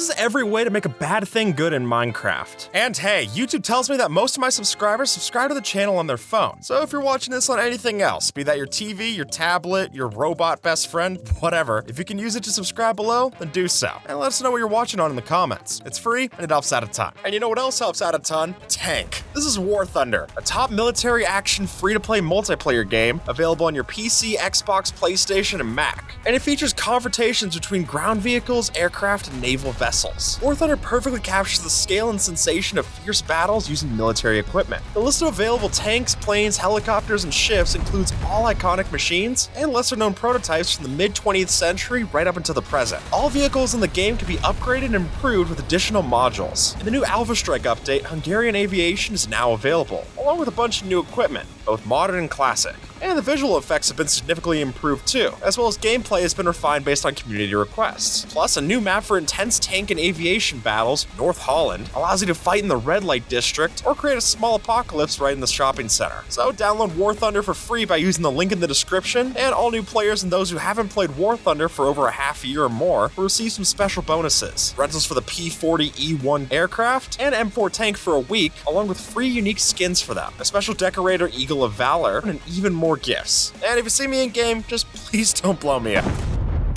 is every way to make a bad thing good in Minecraft. And hey, YouTube tells me that most of my subscribers subscribe to the channel on their phone. So if you're watching this on anything else, be that your TV, your tablet, your robot best friend, whatever, if you can use it to subscribe below, then do so. And let us know what you're watching on in the comments. It's free and it helps out a ton. And you know what else helps out a ton? Tank. This is War Thunder, a top military action free-to-play multiplayer game available on your PC, Xbox, PlayStation, and Mac. And it features confrontations between ground vehicles, aircraft, and naval vessels. War Thunder perfectly captures the scale and sensation of fierce battles using military equipment. The list of available tanks, planes, helicopters, and ships includes all iconic machines and lesser-known prototypes from the mid-20th century right up until the present. All vehicles in the game can be upgraded and improved with additional modules. In the new Alpha Strike update, Hungarian aviation is now available, along with a bunch of new equipment, both modern and classic. And the visual effects have been significantly improved too, as well as gameplay has been refined based on community requests. Plus, a new map for intense tank and aviation battles, North Holland, allows you to fight in the Red Light District or create a small apocalypse right in the shopping center. So download War Thunder for free by using the link in the description, and all new players and those who haven't played War Thunder for over a half year or more will receive some special bonuses. Rentals for the P-40E1 aircraft and M4 tank for a week, along with free unique skins for them, a special decorator Eagle of Valor, and even more gifts. And if you see me in game, just please don't blow me up.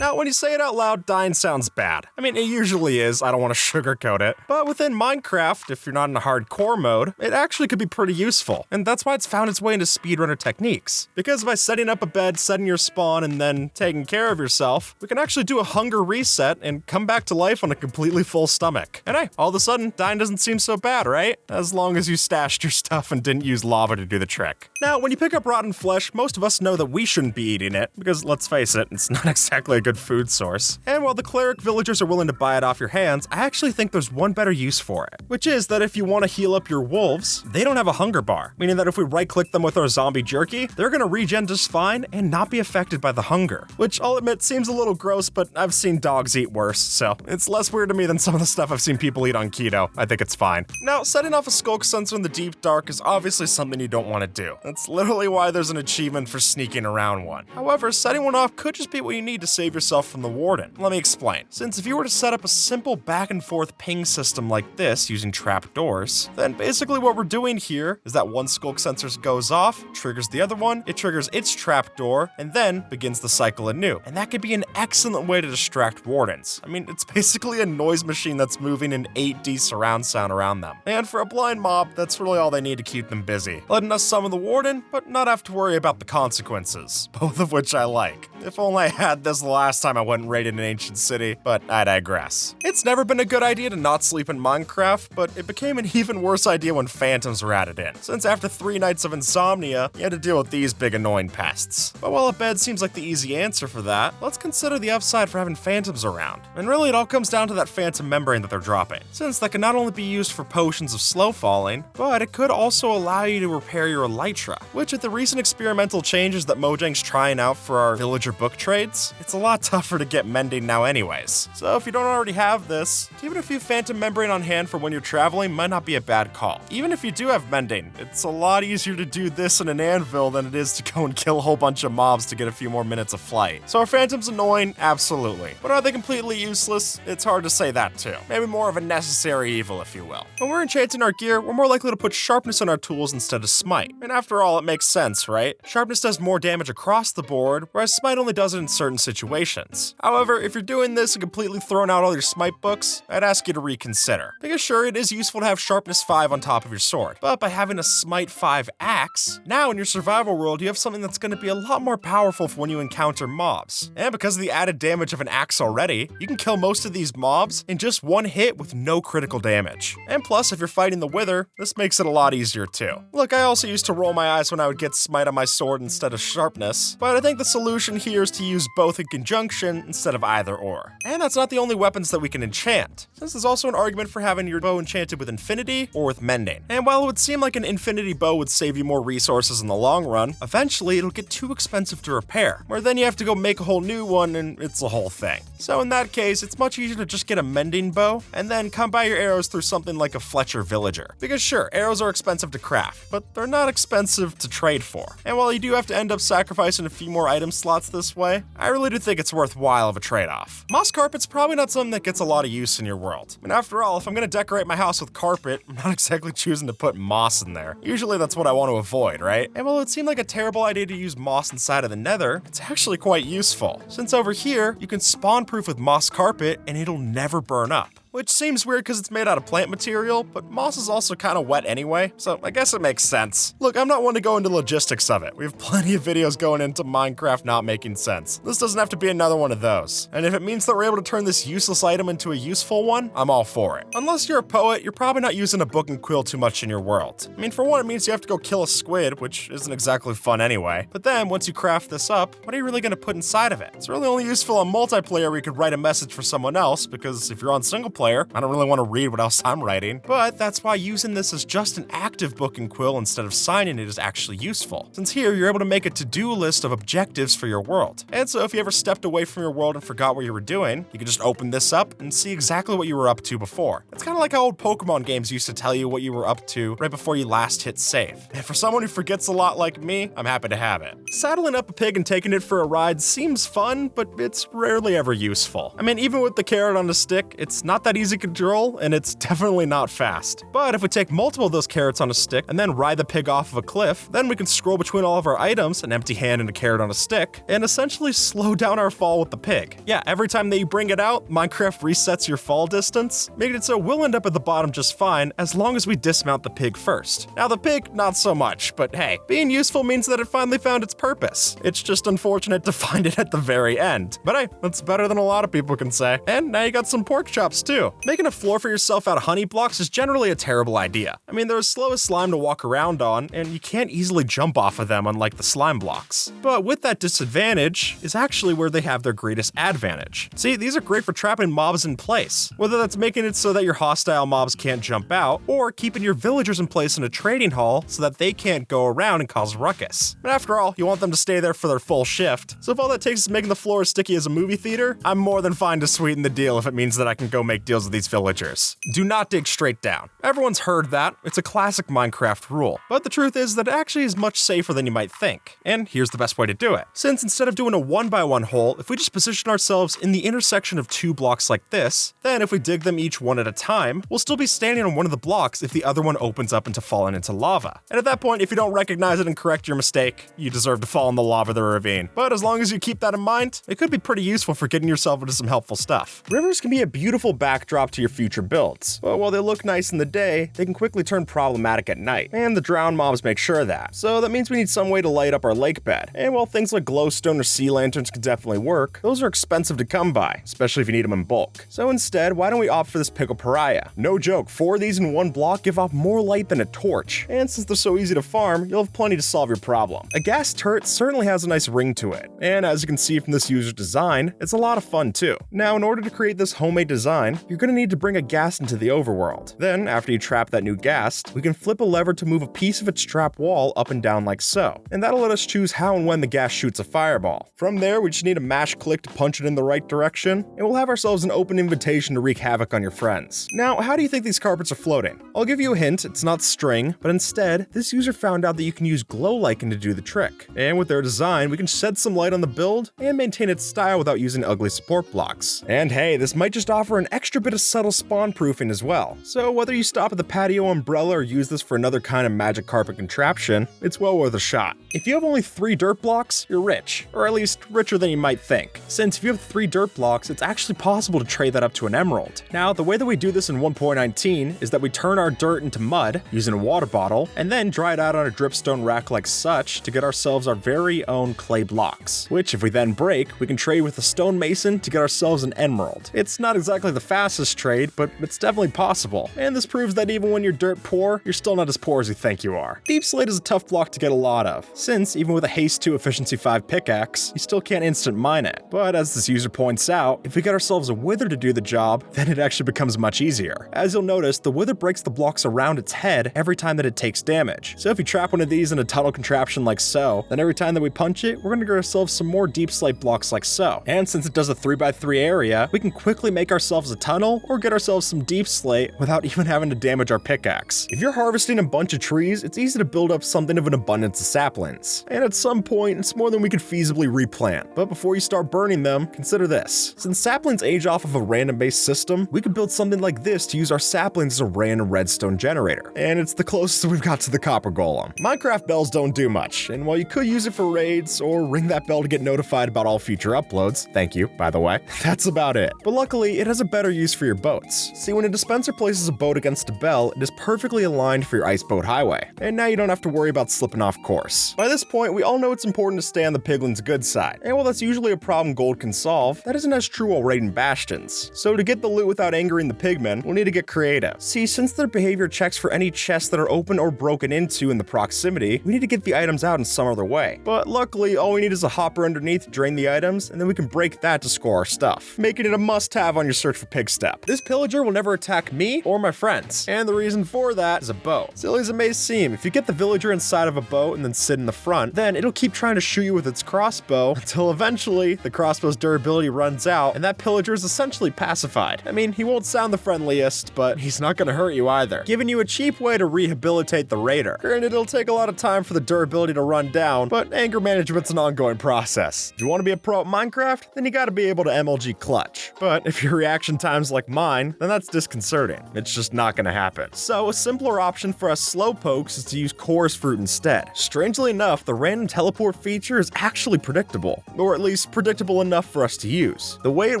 Now, when you say it out loud, dying sounds bad. I mean, it usually is, I don't want to sugarcoat it. But within Minecraft, if you're not in a hardcore mode, it actually could be pretty useful. And that's why it's found its way into speedrunner techniques. Because by setting up a bed, setting your spawn, and then taking care of yourself, we can actually do a hunger reset and come back to life on a completely full stomach. And hey, all of a sudden, dying doesn't seem so bad, right? As long as you stashed your stuff and didn't use lava to do the trick. Now, when you pick up rotten flesh, most of us know that we shouldn't be eating it, because let's face it, it's not exactly a good food source. And while the cleric villagers are willing to buy it off your hands, I actually think there's one better use for it, which is that if you want to heal up your wolves, they don't have a hunger bar, meaning that if we right-click them with our zombie jerky, they're gonna regen just fine and not be affected by the hunger, which I'll admit seems a little gross, but I've seen dogs eat worse, so it's less weird to me than some of the stuff I've seen people eat on keto. I think it's fine. Now, setting off a skulk sensor in the deep dark is obviously something you don't want to do. That's literally why there's an achievement for sneaking around one. However, setting one off could just be what you need to save yourself from the warden. Let me explain. Since if you were to set up a simple back and forth ping system like this using trapdoors, then basically what we're doing here is that one skulk sensor goes off, triggers the other one, it triggers its trapdoor, and then begins the cycle anew. And that could be an excellent way to distract wardens. I mean, it's basically a noise machine that's moving in 8D surround sound around them. And for a blind mob, that's really all they need to keep them busy. Letting us summon the warden, but not have to worry about the consequences, both of which I like. If only I had this the last time I went and raided an ancient city, but I digress. It's never been a good idea to not sleep in Minecraft, but it became an even worse idea when phantoms were added in, since after 3 nights of insomnia, you had to deal with these big annoying pests. But while a bed seems like the easy answer for that, let's consider the upside for having phantoms around. And really it all comes down to that phantom membrane that they're dropping, since that can not only be used for potions of slow falling, but it could also allow you to repair your elytra, which with the recent experimental changes that Mojang's trying out for our villager book trades, it's a lot tougher to get Mending now anyways. So if you don't already have this, keeping a few phantom membrane on hand for when you're traveling might not be a bad call. Even if you do have Mending, it's a lot easier to do this in an anvil than it is to go and kill a whole bunch of mobs to get a few more minutes of flight. So are phantoms annoying? Absolutely. But are they completely useless? It's hard to say that too. Maybe more of a necessary evil, if you will. When we're enchanting our gear, we're more likely to put sharpness on our tools instead of smite. And after all, it makes sense, right? Sharpness does more damage across the board, whereas smite only does it in certain situations. However, if you're doing this and completely throwing out all your smite books, I'd ask you to reconsider. Because sure, it is useful to have sharpness 5 on top of your sword, but by having a smite 5 axe, now in your survival world you have something that's going to be a lot more powerful for when you encounter mobs. And because of the added damage of an axe already, you can kill most of these mobs in just one hit with no critical damage. And plus, if you're fighting the Wither, this makes it a lot easier too. Look, I also used to roll my eyes when I would get smite on my sword instead of sharpness, but I think the solution here is to use both in conjunction instead of either or. And that's not the only weapons that we can enchant, since there's also an argument for having your bow enchanted with infinity or with mending. And while it would seem like an infinity bow would save you more resources in the long run, eventually it'll get too expensive to repair, where then you have to go make a whole new one and it's a whole thing. So in that case, it's much easier to just get a mending bow and then come by your arrows through something like a Fletcher Villager. Because sure, arrows are expensive to craft, but they're not expensive to trade for. And while you do have to end up sacrificing a few more item slots this way, I really do think it's worthwhile of a trade-off. Moss carpet's probably not something that gets a lot of use in your world. I mean, after all, if I'm gonna decorate my house with carpet, I'm not exactly choosing to put moss in there. Usually that's what I want to avoid, right? And while it seemed like a terrible idea to use moss inside of the Nether, it's actually quite useful. Since over here, you can spawn-proof with moss carpet and it'll never burn up. Which seems weird because it's made out of plant material, but moss is also kind of wet anyway, so I guess it makes sense. Look, I'm not one to go into logistics of it. We have plenty of videos going into Minecraft not making sense. This doesn't have to be another one of those. And if it means that we're able to turn this useless item into a useful one, I'm all for it. Unless you're a poet, you're probably not using a book and quill too much in your world. I mean, for one, it means you have to go kill a squid, which isn't exactly fun anyway. But then, once you craft this up, what are you really going to put inside of it? It's really only useful on multiplayer where you could write a message for someone else, because if you're on single player, I don't really want to read what else I'm writing. But that's why using this as just an active book and quill instead of signing it is actually useful. Since here, you're able to make a to-do list of objectives for your world. And so if you ever stepped away from your world and forgot what you were doing, you can just open this up and see exactly what you were up to before. It's kind of like how old Pokemon games used to tell you what you were up to right before you last hit save. And for someone who forgets a lot like me, I'm happy to have it. Saddling up a pig and taking it for a ride seems fun, but it's rarely ever useful. I mean, even with the carrot on the stick, it's not that easy to control, and it's definitely not fast. But if we take multiple of those carrots on a stick and then ride the pig off of a cliff, then we can scroll between all of our items, an empty hand and a carrot on a stick, and essentially slow down our fall with the pig. Yeah, every time that you bring it out, Minecraft resets your fall distance, making it so we'll end up at the bottom just fine as long as we dismount the pig first. Now the pig, not so much, but hey, being useful means that it finally found its purpose. It's just unfortunate to find it at the very end. But hey, that's better than a lot of people can say. And now you got some pork chops too. Making a floor for yourself out of honey blocks is generally a terrible idea. I mean, they're as slow as slime to walk around on, and you can't easily jump off of them unlike the slime blocks. But with that disadvantage is actually where they have their greatest advantage. See, these are great for trapping mobs in place, whether that's making it so that your hostile mobs can't jump out, or keeping your villagers in place in a trading hall so that they can't go around and cause ruckus. But after all, you want them to stay there for their full shift, so if all that takes is making the floor as sticky as a movie theater, I'm more than fine to sweeten the deal if it means that I can go make deals with these villagers. Do not dig straight down. Everyone's heard that. It's a classic Minecraft rule. But the truth is that it actually is much safer than you might think. And here's the best way to do it. Since instead of doing a 1x1 hole, if we just position ourselves in the intersection of two blocks like this, then if we dig them each one at a time, we'll still be standing on one of the blocks if the other one opens up into falling into lava. And at that point, if you don't recognize it and correct your mistake, you deserve to fall in the lava of the ravine. But as long as you keep that in mind, it could be pretty useful for getting yourself into some helpful stuff. Rivers can be a beautiful backdrop to your future builds. But while they look nice in the day, they can quickly turn problematic at night, and the drowned mobs make sure of that. So that means we need some way to light up our lake bed. And while things like glowstone or sea lanterns can definitely work, those are expensive to come by, especially if you need them in bulk. So instead, why don't we opt for this pickle pariah? No joke, 4 of these in one block give off more light than a torch. And since they're so easy to farm, you'll have plenty to solve your problem. A ghast turret certainly has a nice ring to it, and as you can see from this user's design, it's a lot of fun too. Now, in order to create this homemade design, you're going to need to bring a ghast into the overworld. Then, after you trap that new ghast, we can flip a lever to move a piece of its trap wall up and down like so. And that'll let us choose how and when the ghast shoots a fireball. From there, we just need a mash click to punch it in the right direction, and we'll have ourselves an open invitation to wreak havoc on your friends. Now, how do you think these carpets are floating? I'll give you a hint, it's not string, but instead, this user found out that you can use glow lichen to do the trick. And with their design, we can shed some light on the build and maintain its style without using ugly support blocks. And hey, this might just offer an extra bit of subtle spawn proofing as well. So whether you stop at the patio umbrella or use this for another kind of magic carpet contraption, it's well worth a shot. If you have only 3 dirt blocks, you're rich, or at least richer than you might think. Since if you have 3 dirt blocks, it's actually possible to trade that up to an emerald. Now, the way that we do this in 1.19 is that we turn our dirt into mud using a water bottle, and then dry it out on a dripstone rack like such to get ourselves our very own clay blocks, which if we then break, we can trade with a stonemason to get ourselves an emerald. It's not exactly the fastest trade, but it's definitely possible, and this proves that even when you're dirt poor, you're still not as poor as you think you are. Deep slate is a tough block to get a lot of, since even with a haste 2 efficiency 5 pickaxe, you still can't instant mine it. But as this user points out, if we get ourselves a wither to do the job, then it actually becomes much easier. As you'll notice, the wither breaks the blocks around its head every time that it takes damage. So if you trap one of these in a tunnel contraption like so, then every time that we punch it, we're gonna get ourselves some more deep slate blocks like so. And since it does a 3x3 area, we can quickly make ourselves a tunnel or get ourselves some deep slate without even having to damage our pickaxe. If you're harvesting a bunch of trees, it's easy to build up something of an abundance of saplings. And at some point, it's more than we could feasibly replant. But before you start burning them, consider this. Since saplings age off of a random-based system, we could build something like this to use our saplings as a random redstone generator. And it's the closest we've got to the copper golem. Minecraft bells don't do much, and while you could use it for raids or ring that bell to get notified about all future uploads, thank you, by the way, that's about it. But luckily, it has a better use for your boats. See, when a dispenser places a boat against a bell, it is perfectly aligned for your ice boat highway, and now you don't have to worry about slipping off course. By this point, we all know it's important to stay on the Piglin's good side, and while that's usually a problem gold can solve, that isn't as true while raiding bastions. So to get the loot without angering the pigmen, we'll need to get creative. See, since their behavior checks for any chests that are open or broken into in the proximity, we need to get the items out in some other way. But luckily, all we need is a hopper underneath to drain the items, and then we can break that to score our stuff, making it a must-have on your search for pig step. This pillager will never attack me or my friends, and the reason for that is a bow. Silly as it may seem, if you get the villager inside of a boat and then sit in the front, then it'll keep trying to shoot you with its crossbow until eventually the crossbow's durability runs out and that pillager is essentially pacified. I mean, he won't sound the friendliest, but he's not gonna hurt you either, giving you a cheap way to rehabilitate the raider. Granted, it'll take a lot of time for the durability to run down, but anger management's an ongoing process. If you want to be a pro at Minecraft, then you gotta be able to MLG clutch. But if your reaction time's like mine, then that's disconcerting. It's just not gonna happen. So a simpler option for us slowpokes is to use chorus fruit instead. Strangely enough, the random teleport feature is actually predictable, or at least predictable enough for us to use. The way it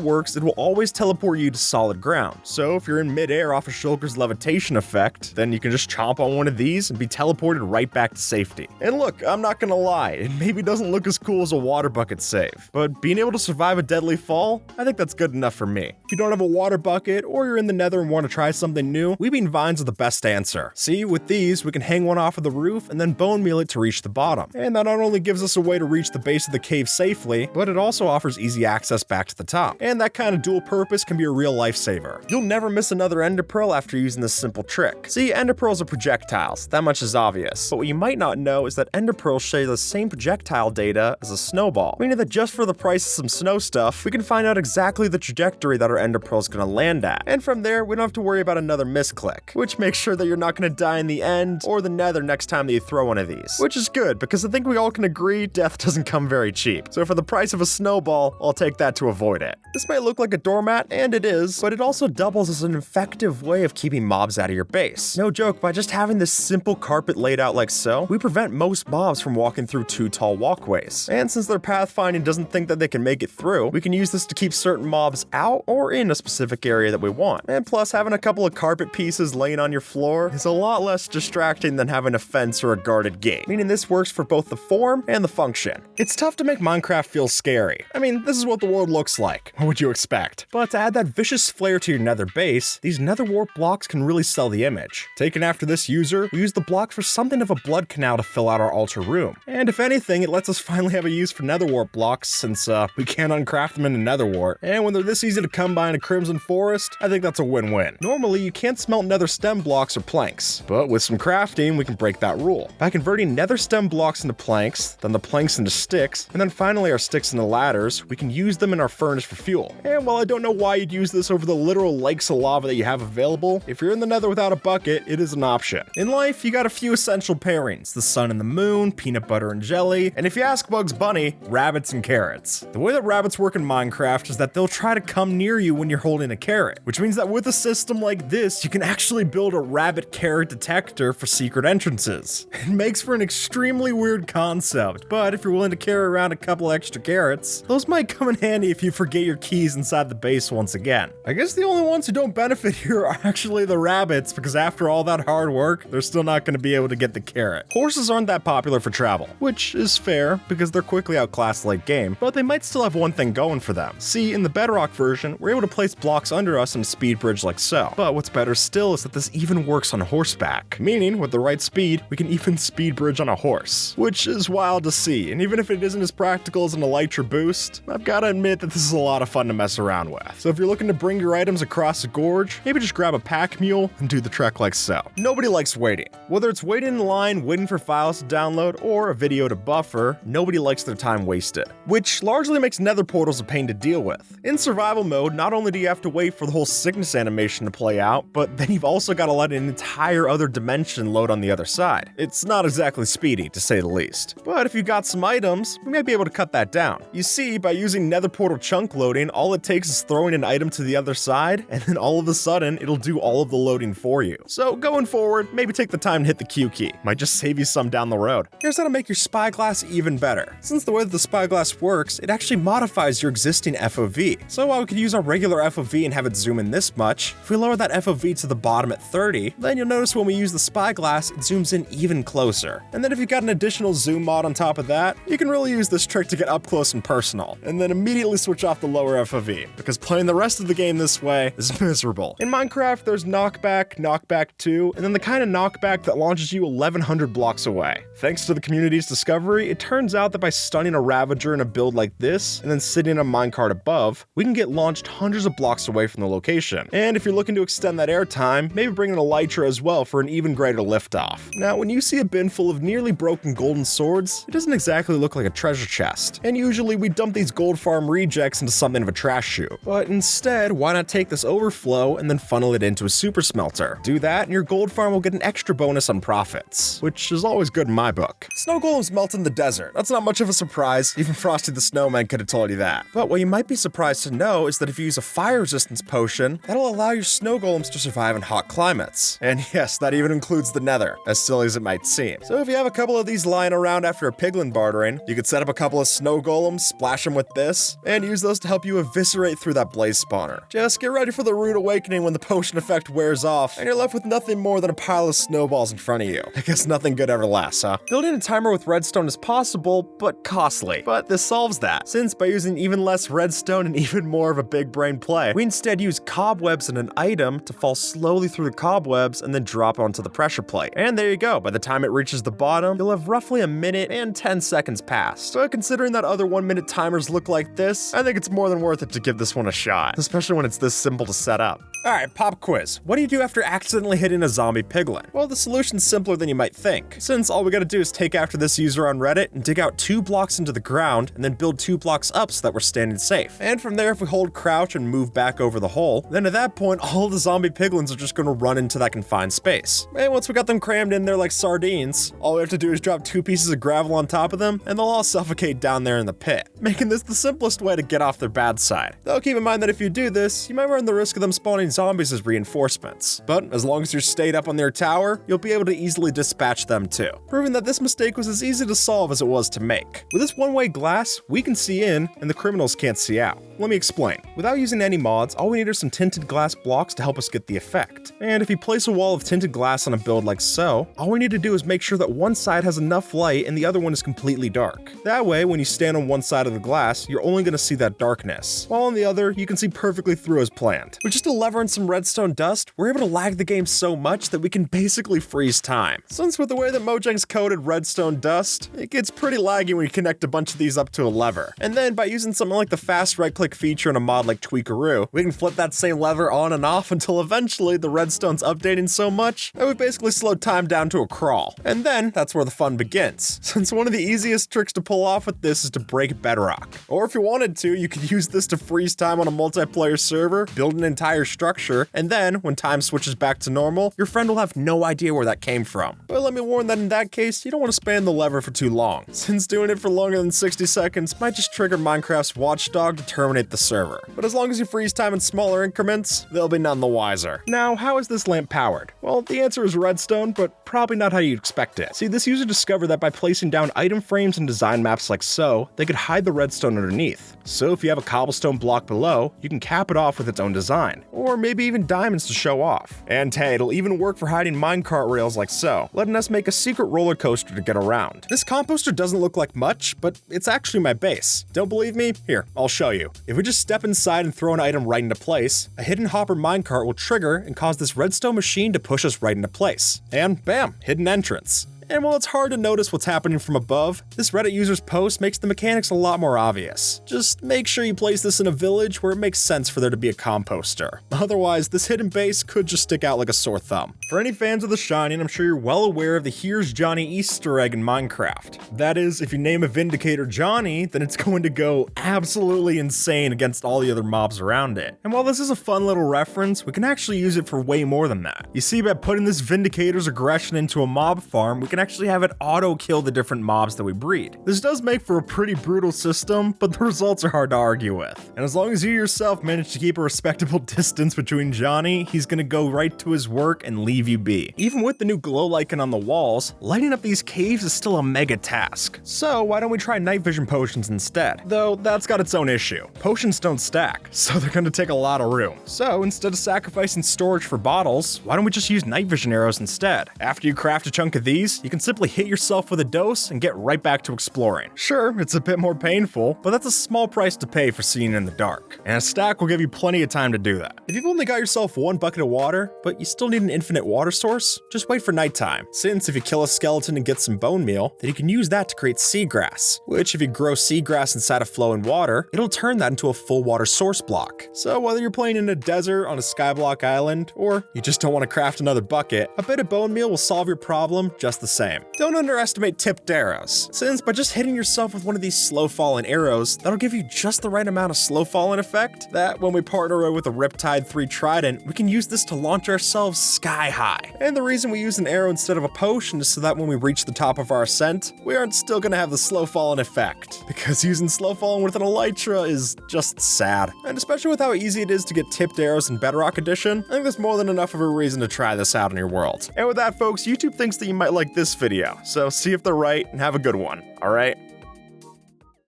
works, it will always teleport you to solid ground. So if you're in midair off of Shulker's levitation effect, then you can just chomp on one of these and be teleported right back to safety. And look, I'm not gonna lie, it maybe doesn't look as cool as a water bucket save, but being able to survive a deadly fall, I think that's good enough for me. If you don't have a water bucket, or you're in the nether and want to try something new, weaving vines are the best answer. See, with these, we can hang one off of the roof and then bone meal it to reach the bottom. And that not only gives us a way to reach the base of the cave safely, but it also offers easy access back to the top. And that kind of dual purpose can be a real lifesaver. You'll never miss another ender pearl after using this simple trick. See, ender pearls are projectiles, that much is obvious. But what you might not know is that ender pearls share the same projectile data as a snowball, meaning that just for the price of some snow stuff, we can find out exactly the trajectory that our ender pearl is going to land at. And from there, we don't have to worry about another misclick, which makes sure that you're not going to die in the end or the nether next time that you throw one of these. Which is good, because I think we all can agree death doesn't come very cheap. So for the price of a snowball, I'll take that to avoid it. This might look like a doormat, and it is, but it also doubles as an effective way of keeping mobs out of your base. No joke, by just having this simple carpet laid out like so, we prevent most mobs from walking through too tall walkways. And since their pathfinding doesn't think that they can make it through, we can use this to keep certain mobs out or in a specific area that we want. And plus, having a couple of carpet pieces laying on your floor is a lot less distracting than having a fence or a guarded gate, meaning this works for both the form and the function. It's tough to make Minecraft feel scary. I mean, this is what the world looks like. What would you expect? But to add that vicious flair to your nether base, these nether wart blocks can really sell the image. Taken after this user, we use the blocks for something of a blood canal to fill out our altar room. And if anything, it lets us finally have a use for nether wart blocks since we can't uncraft them in a nether wart. And when they're this easy to come by in a crimson forest, I think that's a win-win. Normally, you can't smelt nether stem blocks or planks, but with some crafting, we can break that rule. By converting nether stem blocks into planks, then the planks into sticks, and then finally our sticks into ladders, we can use them in our furnace for fuel. And while I don't know why you'd use this over the literal lakes of lava that you have available, if you're in the nether without a bucket, it is an option. In life, you got a few essential pairings: the sun and the moon, peanut butter and jelly, and if you ask Bugs Bunny, rabbits and carrots. The way that rabbits work in Minecraft is that they'll try to come near you when you're holding a carrot, which means that with a system like this, you can actually build a rabbit carrot detector for secret entrances. It makes for an extremely weird concept, but if you're willing to carry around a couple extra carrots, those might come in handy if you forget your keys inside the base once again. I guess the only ones who don't benefit here are actually the rabbits, because after all that hard work, they're still not going to be able to get the carrot. Horses aren't that popular for travel, which is fair because they're quickly outclassed late game, but they might still have one thing going for them. See, in the Bedrock version, we're able to place blocks under us in a speed bridge like so. But what's better still is that this even works on horseback, meaning with the right speed, we can even speed bridge on a horse, which is wild to see. And even if it isn't as practical as an elytra boost, I've got to admit that this is a lot of fun to mess around with. So if you're looking to bring your items across the gorge, maybe just grab a pack mule and do the trek like so. Nobody likes waiting. Whether it's waiting in line, waiting for files to download, or a video to buffer, nobody likes their time wasted, which largely makes nether portals a pain to deal with. In survival mode, not only do you have have to wait for the whole sickness animation to play out, but then you've also got to let an entire other dimension load on the other side. It's not exactly speedy, to say the least. But if you got some items, we might be able to cut that down. You see, by using Nether portal chunk loading, all it takes is throwing an item to the other side, and then all of a sudden, it'll do all of the loading for you. So going forward, maybe take the time to hit the Q key. Might just save you some down the road. Here's how to make your Spyglass even better. Since the way that the Spyglass works, it actually modifies your existing FOV. So while we could use our regular FOV and have it zoom in this much, if we lower that FOV to the bottom at 30, then you'll notice when we use the Spyglass, it zooms in even closer. And then if you've got an additional zoom mod on top of that, you can really use this trick to get up close and personal, and then immediately switch off the lower FOV, because playing the rest of the game this way is miserable. In Minecraft, there's knockback, knockback 2, and then the kind of knockback that launches you 1100 blocks away. Thanks to the community's discovery, it turns out that by stunning a Ravager in a build like this, and then sitting in a minecart above, we can get launched hundreds of blocks away from the location. And if you're looking to extend that airtime, maybe bring in a Elytra as well for an even greater liftoff. Now, when you see a bin full of nearly broken golden swords, it doesn't exactly look like a treasure chest. And usually we dump these gold farm rejects into something of a trash chute. But instead, why not take this overflow and then funnel it into a super smelter? Do that and your gold farm will get an extra bonus on profits, which is always good in my book. Snow golems melt in the desert. That's not much of a surprise. Even Frosty the Snowman could have told you that. But what you might be surprised to know is that if you use a fire resistance potion, that'll allow your snow golems to survive in hot climates. And yes, that even includes the Nether, as silly as it might seem. So if you have a couple of these lying around after a piglin bartering, you could set up a couple of snow golems, splash them with this, and use those to help you eviscerate through that blaze spawner. Just get ready for the rude awakening when the potion effect wears off, and you're left with nothing more than a pile of snowballs in front of you. I guess nothing good ever lasts, huh? Building a timer with redstone is possible, but costly. But this solves that, since by using even less redstone and even more of a big brain play, we instead use cobwebs and an item to fall slowly through the cobwebs and then drop onto the pressure plate. And there you go. By the time it reaches the bottom, you'll have roughly a minute and 10 seconds passed. So considering that other 1-minute timers look like this, I think it's more than worth it to give this one a shot, especially when it's this simple to set up. Alright, pop quiz. What do you do after accidentally hitting a zombie piglin? Well, the solution's simpler than you might think, since all we gotta do is take after this user on Reddit and dig out 2 blocks into the ground and then build 2 blocks up so that we're standing safe. And from there, if we hold crouch and move back over the hole, then at that point, all the zombie piglins are just gonna run into that confined space. And once we got them crammed in there like sardines, all we have to do is drop 2 pieces of gravel on top of them and they'll all suffocate down there in the pit, making this the simplest way to get off their bad side. Though keep in mind that if you do this, you might run the risk of them spawning zombies as reinforcements. But as long as you're stayed up on their tower, you'll be able to easily dispatch them too, proving that this mistake was as easy to solve as it was to make. With this one-way glass, we can see in and the criminals can't see out. Let me explain. Without using any mods, all we need are some tinted glass blocks to help us get the effect. And if you place a wall of tinted glass on a build like so, all we need to do is make sure that one side has enough light and the other one is completely dark. That way, when you stand on one side of the glass, you're only going to see that darkness, while on the other, you can see perfectly through as planned. With just a lever and some redstone dust, we're able to lag the game so much that we can basically freeze time. Since with the way that Mojang's coded redstone dust, it gets pretty laggy when you connect a bunch of these up to a lever. And then by using something like the fast right-click feature in a mod like Tweakaroo, we can flip that same lever on and off until eventually the redstone's updating so much that we basically slowed time down to a crawl. And then that's where the fun begins, since one of the easiest tricks to pull off with this is to break bedrock. Or if you wanted to, you could use this to freeze time on a multiplayer server, build an entire structure, and then when time switches back to normal, your friend will have no idea where that came from. But let me warn that in that case, you don't want to span the lever for too long, since doing it for longer than 60 seconds might just trigger Minecraft's watchdog to terminate the server. But as long as you freeze time in smaller increments, they'll be none the wiser. Now, how is this lamp powered? Well, the answer is redstone, but probably not how you'd expect it. See, this user discovered that by placing down item frames and design maps like so, they could hide the redstone underneath. So if you have a cobblestone block below, you can cap it off with its own design, or maybe even diamonds to show off. And hey, it'll even work for hiding minecart rails like so, letting us make a secret roller coaster to get around. This composter doesn't look like much, but it's actually my base. Don't believe me? Here, I'll show you. If we just step inside and throw an item right into place, a hidden hopper minecart will trigger and cause this redstone machine to push us right into place. And bam, hidden entrance. And while it's hard to notice what's happening from above, this Reddit user's post makes the mechanics a lot more obvious. Just make sure you place this in a village where it makes sense for there to be a composter. Otherwise, this hidden base could just stick out like a sore thumb. For any fans of The Shining, I'm sure you're well aware of the Here's Johnny Easter egg in Minecraft. That is, if you name a Vindicator Johnny, then it's going to go absolutely insane against all the other mobs around it. And while this is a fun little reference, we can actually use it for way more than that. You see, by putting this Vindicator's aggression into a mob farm, we can actually have it auto-kill the different mobs that we breed. This does make for a pretty brutal system, but the results are hard to argue with. And as long as you yourself manage to keep a respectable distance between Johnny, he's gonna go right to his work and leave you be. Even with the new glow lichen on the walls, lighting up these caves is still a mega task. So why don't we try night vision potions instead? Though that's got its own issue. Potions don't stack, so they're gonna take a lot of room. So instead of sacrificing storage for bottles, why don't we just use night vision arrows instead? After you craft a chunk of these, you can simply hit yourself with a dose and get right back to exploring. Sure, it's a bit more painful, but that's a small price to pay for seeing in the dark. And a stack will give you plenty of time to do that. If you've only got yourself one bucket of water, but you still need an infinite water source, just wait for nighttime. Since if you kill a skeleton and get some bone meal, then you can use that to create seagrass, which if you grow seagrass inside of flowing water, it'll turn that into a full water source block. So whether you're playing in a desert on a skyblock island, or you just don't want to craft another bucket, a bit of bone meal will solve your problem just the same. Don't underestimate tipped arrows, since by just hitting yourself with one of these slow falling arrows, that'll give you just the right amount of slow falling effect that when we partner with a Riptide 3 Trident, we can use this to launch ourselves sky high. And the reason we use an arrow instead of a potion is so that when we reach the top of our ascent, we aren't still gonna have the slow falling effect, because using slow falling with an elytra is just sad. And especially with how easy it is to get tipped arrows in Bedrock Edition, I think there's more than enough of a reason to try this out in your world. And with that, folks, YouTube thinks that you might like this video, so see if they're right and have a good one, alright?